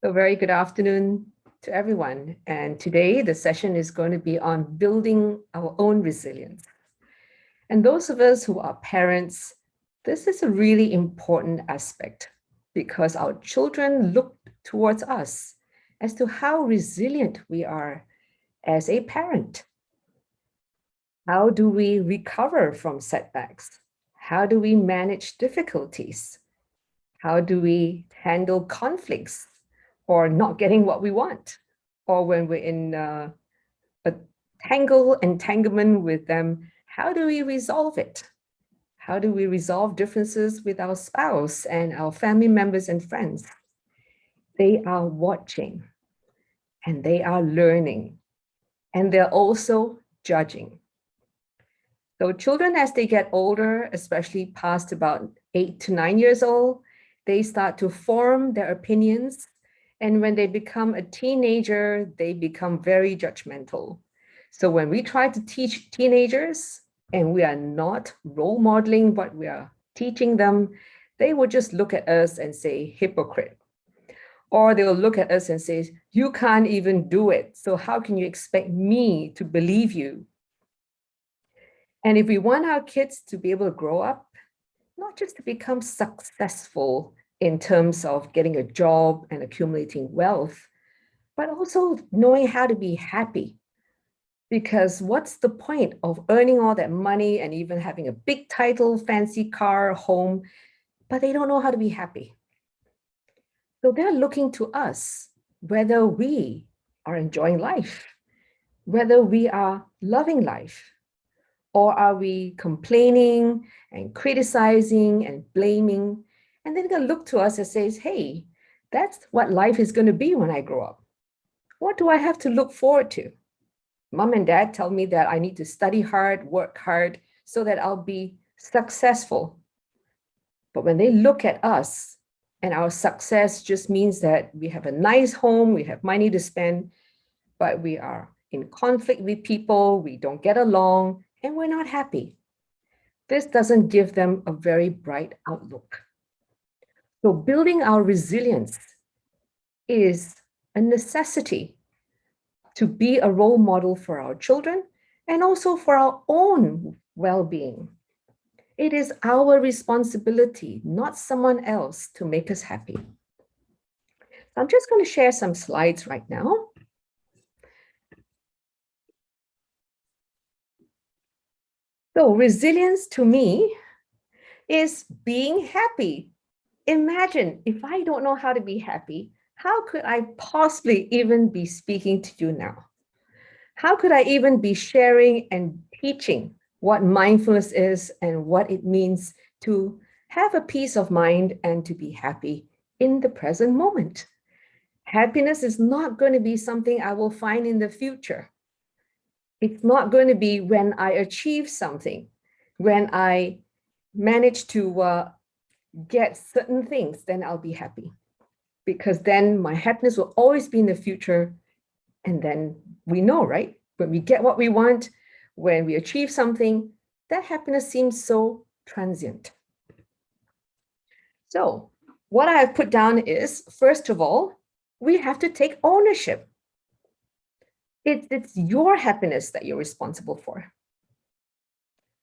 A very good afternoon to everyone. And today the session is going to be on building our own resilience. And those of us who are parents, this is a really important aspect because our children look towards us as to how resilient we are as a parent. How do we recover from setbacks? How do we manage difficulties? How do we handle conflicts or not getting what we want? Or when we're in a entanglement with them, how do we resolve it? How do we resolve differences with our spouse and our family members and friends? They are watching and they are learning and they're also judging. So children, as they get older, especially past about 8 to 9 years old, they start to form their opinions. And when they become a teenager, they become very judgmental. So when we try to teach teenagers and we are not role modeling what we are teaching them, they will just look at us and say, hypocrite. Or they'll look at us and say, you can't even do it. So how can you expect me to believe you? And if we want our kids to be able to grow up, not just to become successful in terms of getting a job and accumulating wealth, but also knowing how to be happy. Because what's the point of earning all that money and even having a big title, fancy car, home, but they don't know how to be happy? So they're looking to us whether we are enjoying life, whether we are loving life, or are we complaining and criticizing and blaming? And then they're going to look to us and say, hey, that's what life is going to be when I grow up. What do I have to look forward to? Mom and dad tell me that I need to study hard, work hard, so that I'll be successful. But when they look at us and our success just means that we have a nice home, we have money to spend, but we are in conflict with people, we don't get along, and we're not happy. This doesn't give them a very bright outlook. So building our resilience is a necessity to be a role model for our children and also for our own well-being. It is our responsibility, not someone else, to make us happy. I'm just going to share some slides right now. So resilience to me is being happy. Imagine if I don't know how to be happy, how could I possibly even be speaking to you now? How could I even be sharing and teaching what mindfulness is and what it means to have a peace of mind and to be happy in the present moment? Happiness is not going to be something I will find in the future. It's not going to be when I achieve something, when I manage to get certain things, then I'll be happy. Because then my happiness will always be in the future. And then we know, right? When we get what we want, when we achieve something, that happiness seems so transient. So what I have put down is, first of all, we have to take ownership. It's your happiness that you're responsible for.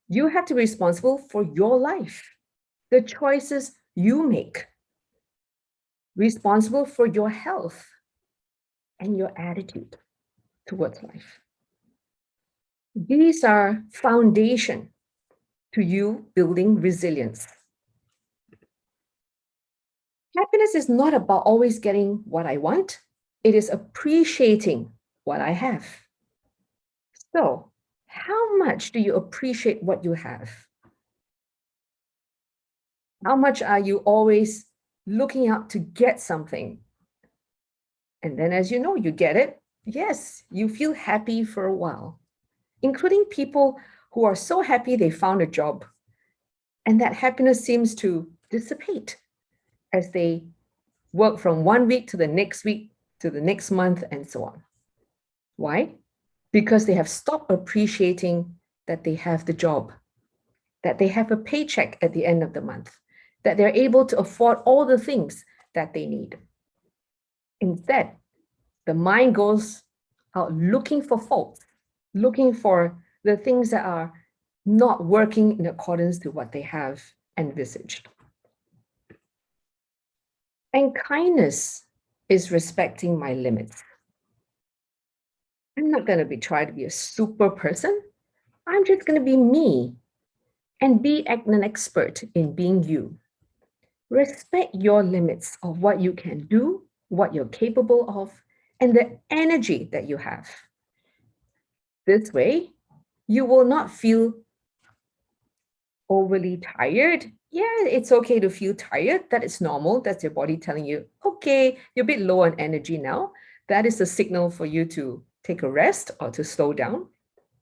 You have to be responsible for your life, the choices you make, responsible for your health and your attitude towards life. These are foundation to you building resilience. Happiness is not about always getting what I want. It is appreciating what I have. So, how much do you appreciate what you have? How much are you always looking out to get something? And then as you know, you get it. Yes, you feel happy for a while, including people who are so happy they found a job. And that happiness seems to dissipate as they work from one week to the next month, and so on. Why? Because they have stopped appreciating that they have the job, that they have a paycheck at the end of the month, that they're able to afford all the things that they need. Instead, the mind goes out looking for faults, looking for the things that are not working in accordance to what they have envisaged. And kindness is respecting my limits. I'm not going to be trying to be a super person. I'm just going to be me and be an expert in being you. Respect your limits of what you can do, what you're capable of, and the energy that you have. This way, you will not feel overly tired. Yeah, it's okay to feel tired. That is normal. That's your body telling you, okay, you're a bit low on energy now. That is a signal for you to take a rest or to slow down.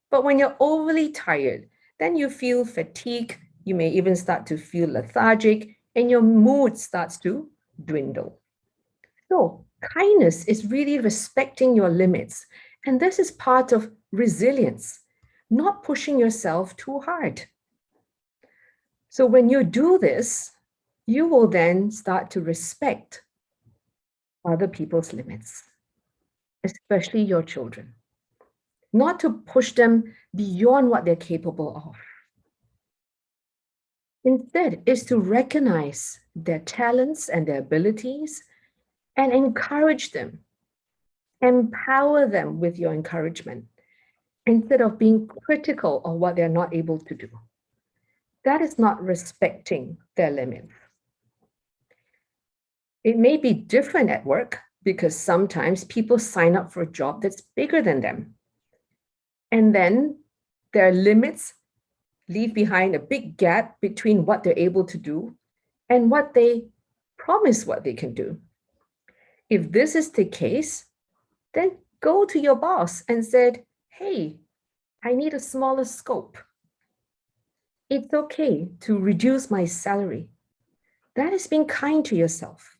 But when you're overly tired, then you feel fatigue. You may even start to feel lethargic and your mood starts to dwindle. So, kindness is really respecting your limits. And this is part of resilience, not pushing yourself too hard. So, when you do this, you will then start to respect other people's limits, especially your children, not to push them beyond what they're capable of. Instead, is to recognize their talents and their abilities and encourage them, empower them with your encouragement instead of being critical of what they're not able to do. That is not respecting their limits. It may be different at work because sometimes people sign up for a job that's bigger than them. And then their limits leave behind a big gap between what they're able to do and what they promise what they can do. If this is the case, then go to your boss and said, hey, I need a smaller scope. It's okay to reduce my salary. That is being kind to yourself.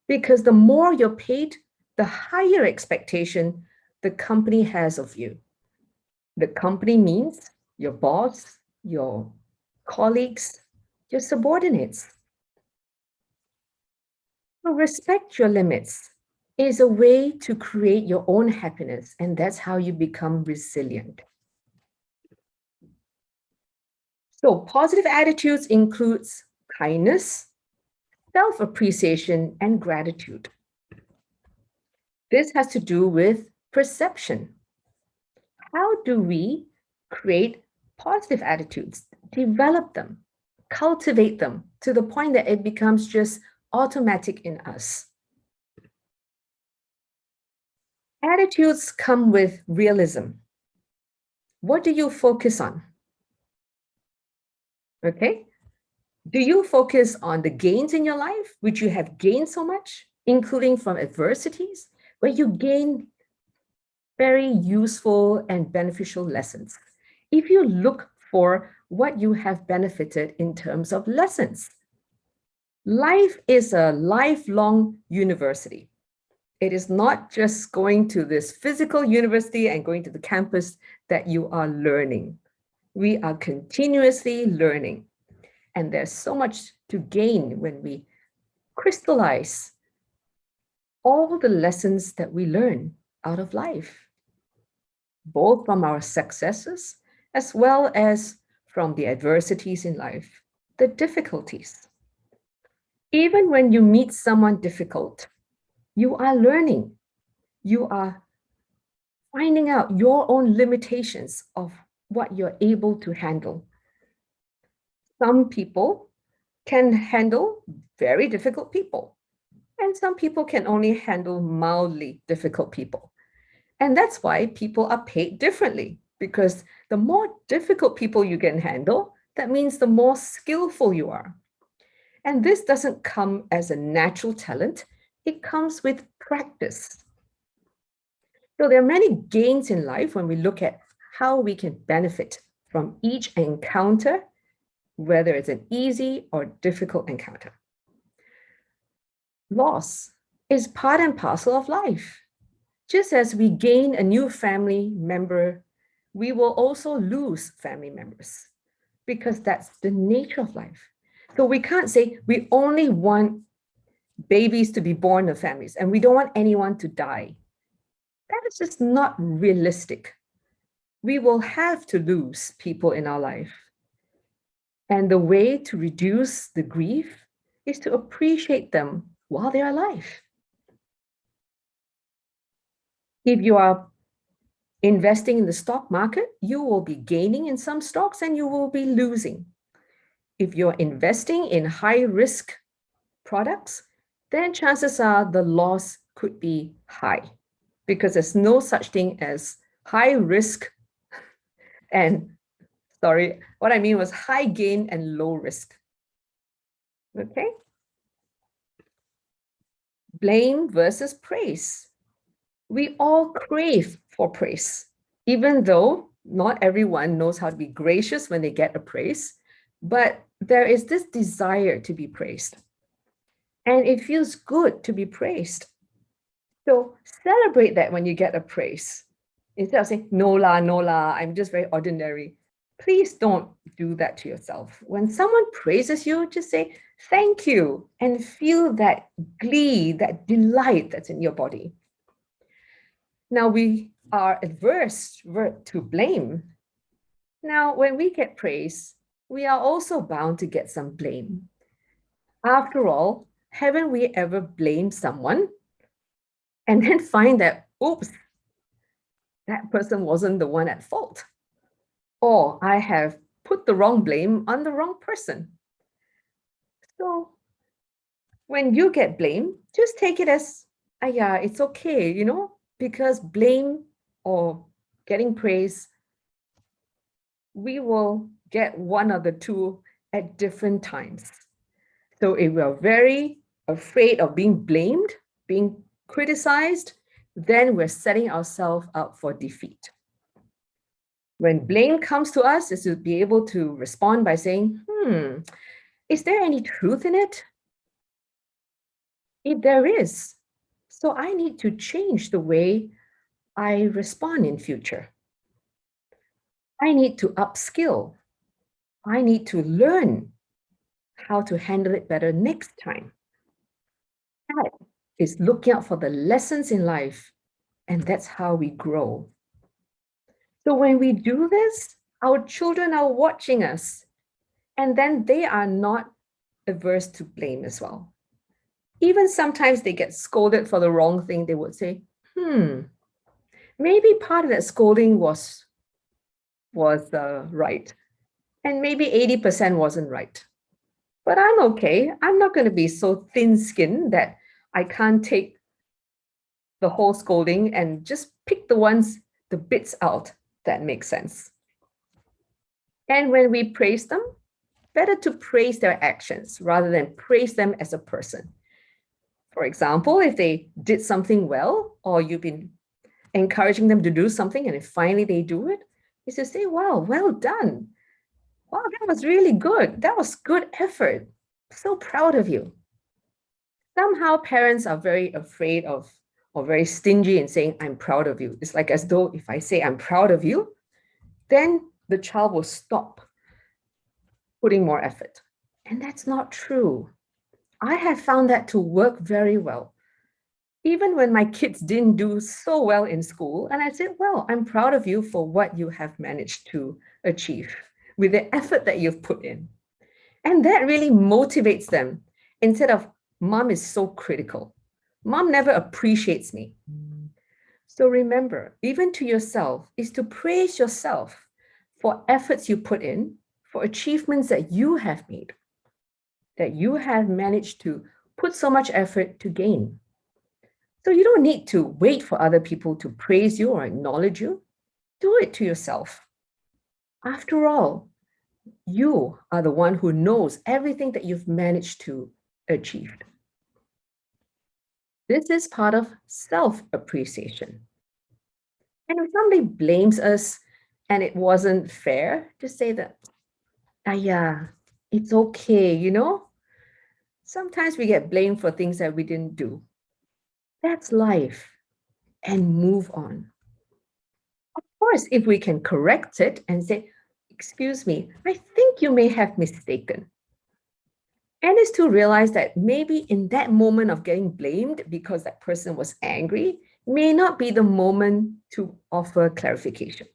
Because the more you're paid, the higher expectation the company has of you. The company means your boss, your colleagues, your subordinates. So respect your limits is a way to create your own happiness, and that's how you become resilient. So positive attitudes includes kindness, self-appreciation, and gratitude. This has to do with perception. How do we create positive attitudes, develop them, cultivate them to the point that it becomes just automatic in us? Attitudes come with realism. What do you focus on? Okay. Do you focus on the gains in your life, which you have gained so much, including from adversities, where you gain very useful and beneficial lessons? If you look for what you have benefited in terms of lessons, life is a lifelong university. It is not just going to this physical university and going to the campus that you are learning. We are continuously learning. And there's so much to gain when we crystallize all the lessons that we learn out of life, both from our successes as well as from the adversities in life, the difficulties. Even when you meet someone difficult, you are learning. You are finding out your own limitations of what you're able to handle. Some people can handle very difficult people, and some people can only handle mildly difficult people. And that's why people are paid differently, because the more difficult people you can handle, that means the more skillful you are. And this doesn't come as a natural talent, it comes with practice. So there are many gains in life when we look at how we can benefit from each encounter, whether it's an easy or difficult encounter. Loss is part and parcel of life. Just as we gain a new family member, we will also lose family members because that's the nature of life. So we can't say we only want babies to be born in families, and we don't want anyone to die. That is just not realistic. We will have to lose people in our life. And the way to reduce the grief is to appreciate them while they're alive. If you are investing in the stock market, you will be gaining in some stocks and you will be losing. If you're investing in high risk products, then chances are the loss could be high because there's no such thing as high risk and, sorry, what I mean was high gain and low risk. Okay? Blame versus praise. We all crave for praise, even though not everyone knows how to be gracious when they get a praise, but there is this desire to be praised. And it feels good to be praised. So celebrate that when you get a praise. Instead of saying, no la, I'm just very ordinary. Please don't do that to yourself. When someone praises you, just say, thank you, and feel that glee, that delight that's in your body. Now we are adverse to blame. Now, when we get praise, we are also bound to get some blame. After all, haven't we ever blamed someone and then find that, oops, that person wasn't the one at fault? Or I have put the wrong blame on the wrong person. So when you get blamed, just take it as, yeah, it's okay, because blame or getting praise, we will get one of the two at different times. So if we're very afraid of being blamed, being criticized, then we're setting ourselves up for defeat. When blame comes to us, is to be able to respond by saying, is there any truth in it? If there is, so I need to change the way I respond in future. I need to upskill. I need to learn how to handle it better next time. That is looking out for the lessons in life, and that's how we grow. So when we do this, our children are watching us, and then they are not averse to blame as well. Even sometimes they get scolded for the wrong thing, they would say, maybe part of that scolding was right, and maybe 80% wasn't right. But I'm okay. I'm not going to be so thin-skinned that I can't take the whole scolding and just pick the bits out that make sense. And when we praise them, better to praise their actions rather than praise them as a person. For example, if they did something well, or you've been encouraging them to do something and if finally they do it, is to say, wow, well done. Wow, that was really good. That was good effort. So proud of you. Somehow parents are very afraid of or very stingy in saying, I'm proud of you. It's like as though if I say I'm proud of you, then the child will stop putting more effort. And that's not true. I have found that to work very well. Even when my kids didn't do so well in school, and I said, well, I'm proud of you for what you have managed to achieve with the effort that you've put in. And that really motivates them instead of, mom is so critical. Mom never appreciates me. So remember, even to yourself, is to praise yourself for efforts you put in, for achievements that you have made, that you have managed to put so much effort to gain. So you don't need to wait for other people to praise you or acknowledge you. Do it to yourself. After all, you are the one who knows everything that you've managed to achieve. This is part of self-appreciation. And if somebody blames us and it wasn't fair, just say that, yeah, it's okay, Sometimes we get blamed for things that we didn't do. That's life, and move on. Of course, if we can correct it and say, excuse me, I think you may have mistaken. And is to realize that maybe in that moment of getting blamed because that person was angry may not be the moment to offer clarification.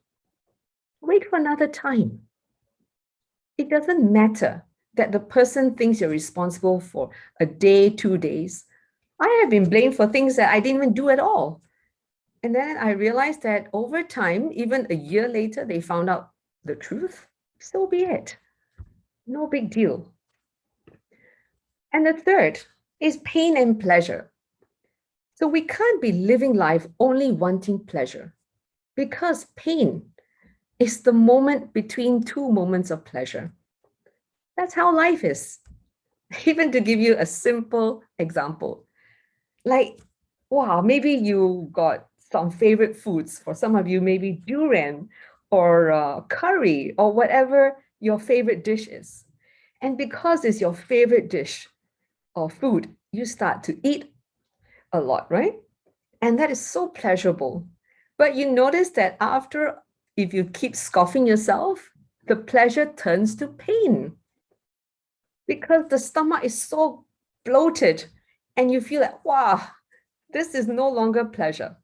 Wait for another time. It doesn't matter that the person thinks you're responsible for a day, 2 days. I have been blamed for things that I didn't even do at all. And then I realized that over time, even a year later, they found out the truth. So be it. No big deal. And the third is pain and pleasure. So we can't be living life only wanting pleasure because pain is the moment between two moments of pleasure. That's how life is. Even to give you a simple example, like, wow, maybe you got some favorite foods. For some of you, maybe durian or curry or whatever your favorite dish is. And because it's your favorite dish or food, you start to eat a lot, right? And that is so pleasurable. But you notice that after, if you keep scoffing yourself, the pleasure turns to pain because the stomach is so bloated and you feel like, wow, this is no longer pleasure.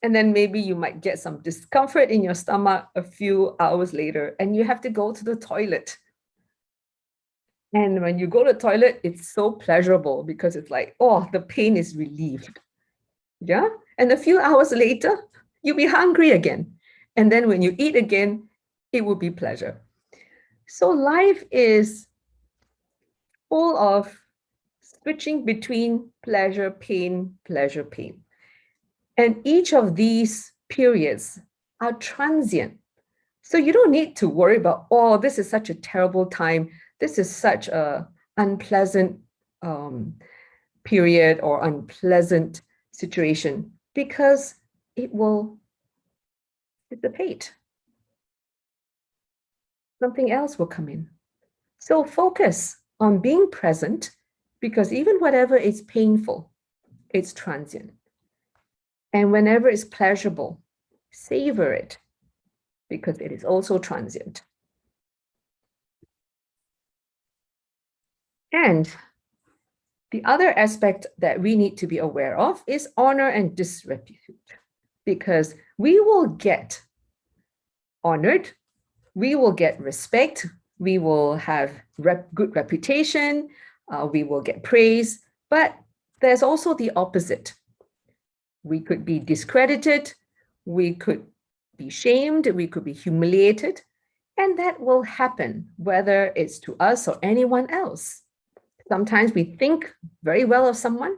And then maybe you might get some discomfort in your stomach a few hours later and you have to go to the toilet. And when you go to the toilet, it's so pleasurable because it's like, oh, the pain is relieved. Yeah. And a few hours later, you'll be hungry again. And then when you eat again, it will be pleasure. So life is full of switching between pleasure, pain, pleasure, pain. And each of these periods are transient. So you don't need to worry about, oh, this is such a terrible time. This is such a unpleasant period or unpleasant situation because it will dissipate. Something else will come in. So focus on being present because even whatever is painful, it's transient. And whenever it's pleasurable, savor it because it is also transient. And the other aspect that we need to be aware of is honor and disrepute, because we will get honored, we will get respect, we will have good reputation, we will get praise, but there's also the opposite. We could be discredited, we could be shamed, we could be humiliated, and that will happen whether it's to us or anyone else. Sometimes we think very well of someone,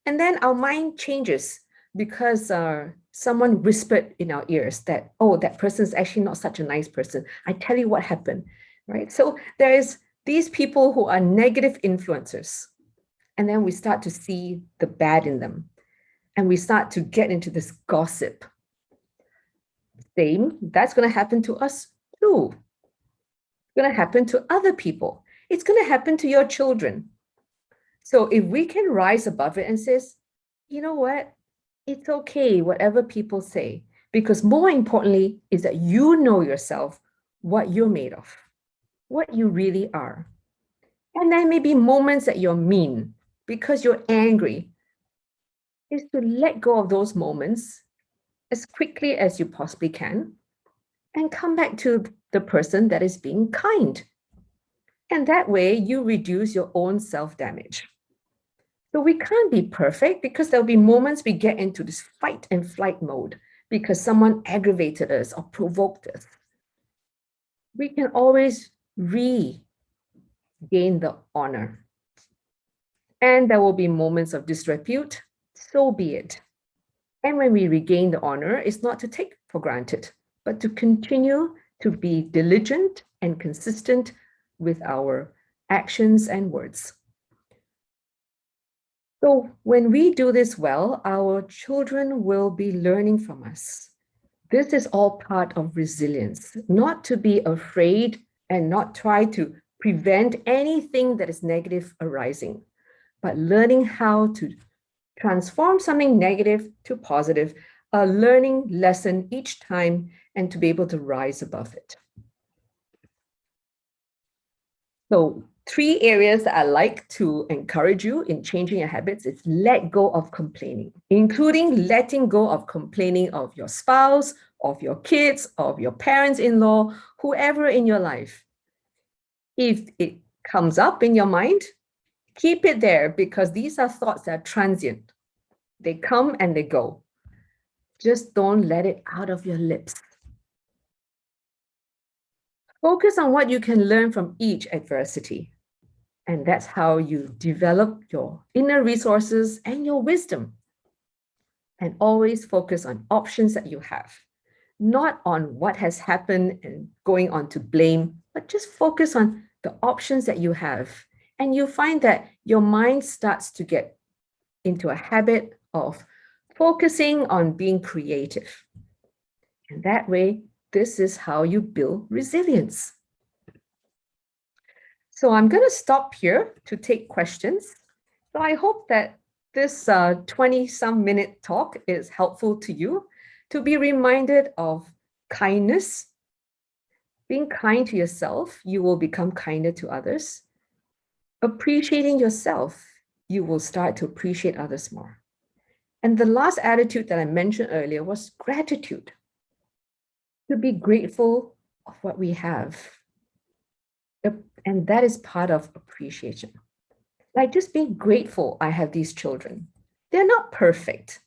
and then our mind changes because someone whispered in our ears that, oh, that person is actually not such a nice person. I tell you what happened, right? So there is these people who are negative influencers, and then we start to see the bad in them, and we start to get into this gossip. Same, that's going to happen to us too. It's going to happen to other people. It's going to happen to your children. So if we can rise above it and says, you know what, it's okay, whatever people say, because more importantly is that you know yourself, what you're made of, what you really are. And there may be moments that you're mean because you're angry, is to let go of those moments as quickly as you possibly can and come back to the person that is being kind. And that way you reduce your own self-damage. So we can't be perfect because there'll be moments we get into this fight and flight mode because someone aggravated us or provoked us. We can always regain the honor. And there will be moments of disrepute, so be it. And when we regain the honor, it's not to take for granted, but to continue to be diligent and consistent with our actions and words. So when we do this well, our children will be learning from us. This is all part of resilience, not to be afraid and not try to prevent anything that is negative arising, but learning how to transform something negative to positive, a learning lesson each time, and to be able to rise above it. So 3 areas that I like to encourage you in changing your habits is let go of complaining, including letting go of complaining of your spouse, of your kids, of your parents-in-law, whoever in your life. If it comes up in your mind, keep it there because these are thoughts that are transient. They come and they go. Just don't let it out of your lips. Focus on what you can learn from each adversity. And that's how you develop your inner resources and your wisdom. And always focus on options that you have, not on what has happened and going on to blame, but just focus on the options that you have. And you find that your mind starts to get into a habit of focusing on being creative. And that way, this is how you build resilience. So I'm going to stop here to take questions. So I hope that this 20-some minute talk is helpful to you to be reminded of kindness. Being kind to yourself, you will become kinder to others. Appreciating yourself, you will start to appreciate others more. And the last attitude that I mentioned earlier was gratitude. To be grateful of what we have. And that is part of appreciation. Like just being grateful I have these children. They're not perfect.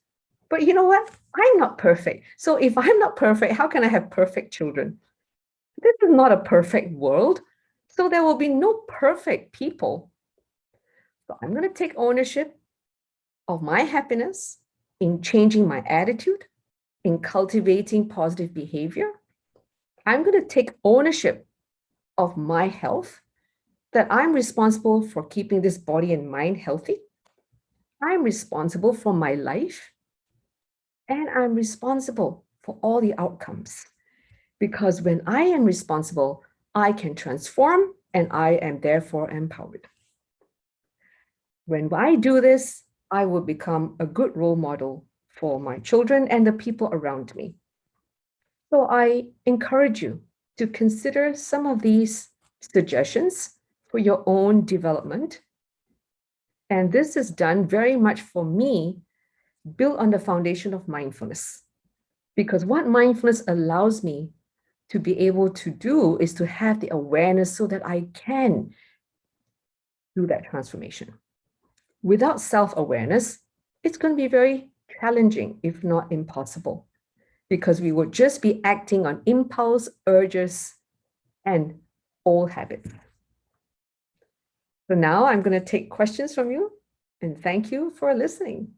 But you know what? I'm not perfect. So if I'm not perfect, how can I have perfect children? This is not a perfect world. So there will be no perfect people. So I'm going to take ownership of my happiness in changing my attitude, in cultivating positive behavior. I'm going to take ownership of my health, that I'm responsible for keeping this body and mind healthy. I'm responsible for my life, and I'm responsible for all the outcomes. Because when I am responsible, I can transform and I am therefore empowered. When I do this, I will become a good role model for my children and the people around me. So I encourage you to consider some of these suggestions for your own development. And this is done very much for me, built on the foundation of mindfulness. Because what mindfulness allows me to be able to do is to have the awareness so that I can do that transformation. Without self-awareness, it's going to be very challenging, if not impossible, because we would just be acting on impulse, urges, and old habits. So now I'm going to take questions from you, and thank you for listening.